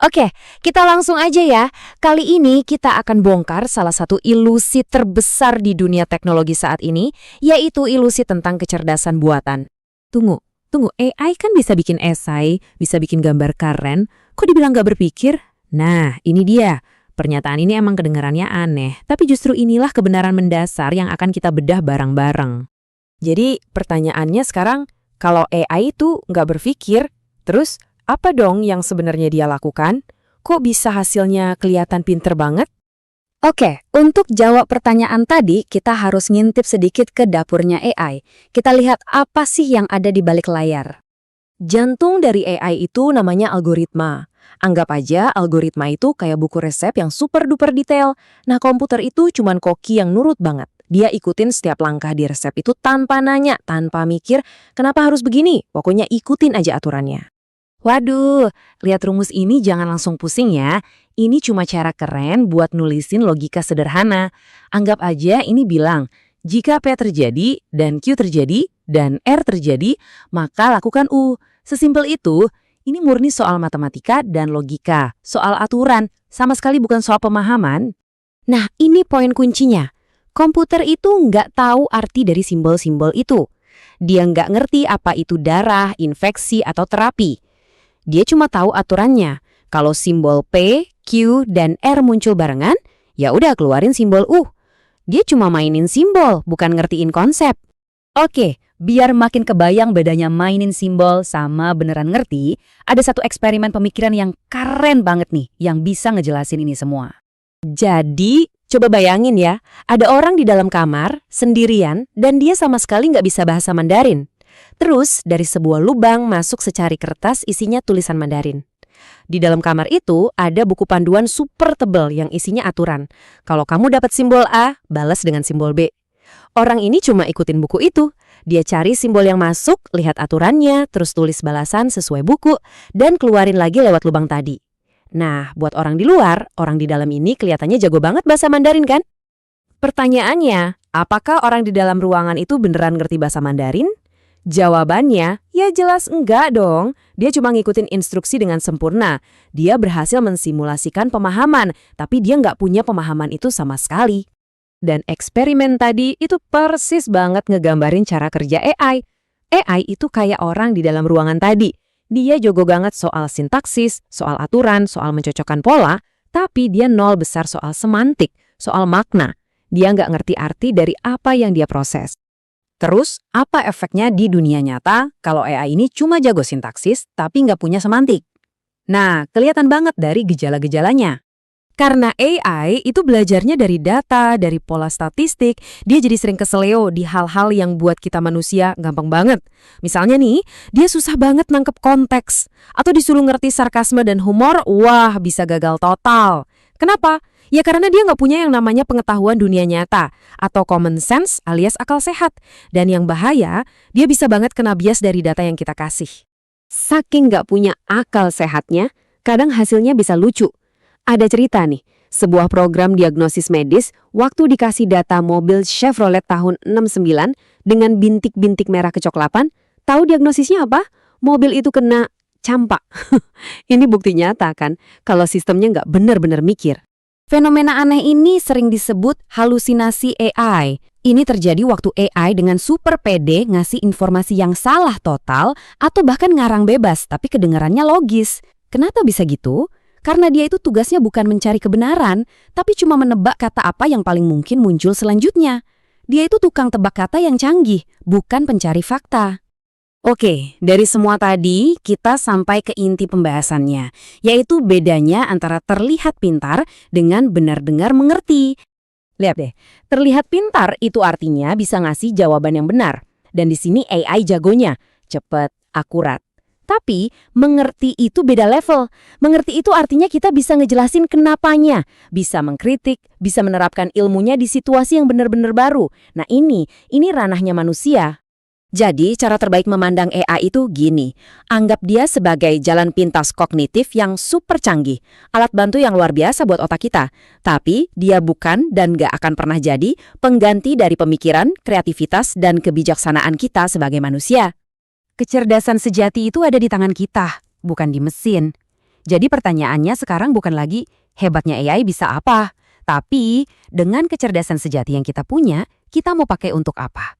Oke, kita langsung aja ya. Kali ini kita akan bongkar salah satu ilusi terbesar di dunia teknologi saat ini, yaitu ilusi tentang kecerdasan buatan. Tunggu, AI kan bisa bikin esai, bisa bikin gambar keren, kok dibilang nggak berpikir? Nah, ini dia. Pernyataan ini emang kedengarannya aneh, tapi justru inilah kebenaran mendasar yang akan kita bedah bareng-bareng. Jadi, pertanyaannya sekarang, kalau AI itu nggak berpikir, terus apa dong yang sebenarnya dia lakukan? Kok bisa hasilnya kelihatan pinter banget? Oke, untuk jawab pertanyaan tadi, kita harus ngintip sedikit ke dapurnya AI. Kita lihat apa sih yang ada di balik layar. Jantung dari AI itu namanya algoritma. Anggap aja algoritma itu kayak buku resep yang super-duper detail. Nah, komputer itu cuman koki yang nurut banget. Dia ikutin setiap langkah di resep itu tanpa nanya, tanpa mikir, kenapa harus begini? Pokoknya ikutin aja aturannya. Waduh, lihat rumus ini jangan langsung pusing ya. Ini cuma cara keren buat nulisin logika sederhana. Anggap aja ini bilang, jika P terjadi, dan Q terjadi, dan R terjadi, maka lakukan U. Sesimpel itu, ini murni soal matematika dan logika, soal aturan, sama sekali bukan soal pemahaman. Nah, ini poin kuncinya. Komputer itu nggak tahu arti dari simbol-simbol itu. Dia nggak ngerti apa itu darah, infeksi, atau terapi. Dia cuma tahu aturannya. Kalau simbol P, Q, dan R muncul barengan, ya udah keluarin simbol U. Dia cuma mainin simbol, bukan ngertiin konsep. Oke, biar makin kebayang bedanya mainin simbol sama beneran ngerti, ada satu eksperimen pemikiran yang keren banget nih, yang bisa ngejelasin ini semua. Jadi, coba bayangin ya, ada orang di dalam kamar, sendirian, dan dia sama sekali nggak bisa bahasa Mandarin. Terus, dari sebuah lubang masuk secari kertas isinya tulisan Mandarin. Di dalam kamar itu ada buku panduan super tebal yang isinya aturan. Kalau kamu dapat simbol A, balas dengan simbol B. Orang ini cuma ikutin buku itu. Dia cari simbol yang masuk, lihat aturannya, terus tulis balasan sesuai buku, dan keluarin lagi lewat lubang tadi. Nah, buat orang di luar, orang di dalam ini kelihatannya jago banget bahasa Mandarin kan? Pertanyaannya, apakah orang di dalam ruangan itu beneran ngerti bahasa Mandarin? Jawabannya, ya jelas enggak dong. Dia cuma ngikutin instruksi dengan sempurna. Dia berhasil mensimulasikan pemahaman, tapi dia nggak punya pemahaman itu sama sekali. Dan eksperimen tadi itu persis banget ngegambarin cara kerja AI. AI itu kayak orang di dalam ruangan tadi. Dia jago banget soal sintaksis, soal aturan, soal mencocokkan pola, tapi dia nol besar soal semantik, soal makna. Dia nggak ngerti arti dari apa yang dia proses. Terus, apa efeknya di dunia nyata kalau AI ini cuma jago sintaksis tapi nggak punya semantik? Nah, kelihatan banget dari gejala-gejalanya. Karena AI itu belajarnya dari data, dari pola statistik, dia jadi sering keseleo di hal-hal yang buat kita manusia gampang banget. Misalnya nih, dia susah banget nangkep konteks. Atau disuruh ngerti sarkasme dan humor, wah bisa gagal total. Kenapa? Ya karena dia nggak punya yang namanya pengetahuan dunia nyata atau common sense alias akal sehat. Dan yang bahaya, dia bisa banget kena bias dari data yang kita kasih. Saking nggak punya akal sehatnya, kadang hasilnya bisa lucu. Ada cerita nih, sebuah program diagnosis medis waktu dikasih data mobil Chevrolet tahun 69 dengan bintik-bintik merah kecoklatan, tahu diagnosisnya apa? Mobil itu kena campak. Ini bukti nyata kan, kalau sistemnya nggak benar-benar mikir. Fenomena aneh ini sering disebut halusinasi AI. Ini terjadi waktu AI dengan super pede ngasih informasi yang salah total atau bahkan ngarang bebas tapi kedengarannya logis. Kenapa bisa gitu? Karena dia itu tugasnya bukan mencari kebenaran, tapi cuma menebak kata apa yang paling mungkin muncul selanjutnya. Dia itu tukang tebak kata yang canggih, bukan pencari fakta. Oke, dari semua tadi kita sampai ke inti pembahasannya, yaitu bedanya antara terlihat pintar dengan benar-benar mengerti. Lihat deh, terlihat pintar itu artinya bisa ngasih jawaban yang benar. Dan di sini AI jagonya, cepet, akurat. Tapi mengerti itu beda level. Mengerti itu artinya kita bisa ngejelasin kenapanya, bisa mengkritik, bisa menerapkan ilmunya di situasi yang benar-benar baru. Nah ini ranahnya manusia. Jadi, cara terbaik memandang AI itu gini, anggap dia sebagai jalan pintas kognitif yang super canggih, alat bantu yang luar biasa buat otak kita. Tapi, dia bukan dan gak akan pernah jadi pengganti dari pemikiran, kreativitas, dan kebijaksanaan kita sebagai manusia. Kecerdasan sejati itu ada di tangan kita, bukan di mesin. Jadi pertanyaannya sekarang bukan lagi hebatnya AI bisa apa, tapi dengan kecerdasan sejati yang kita punya, kita mau pakai untuk apa?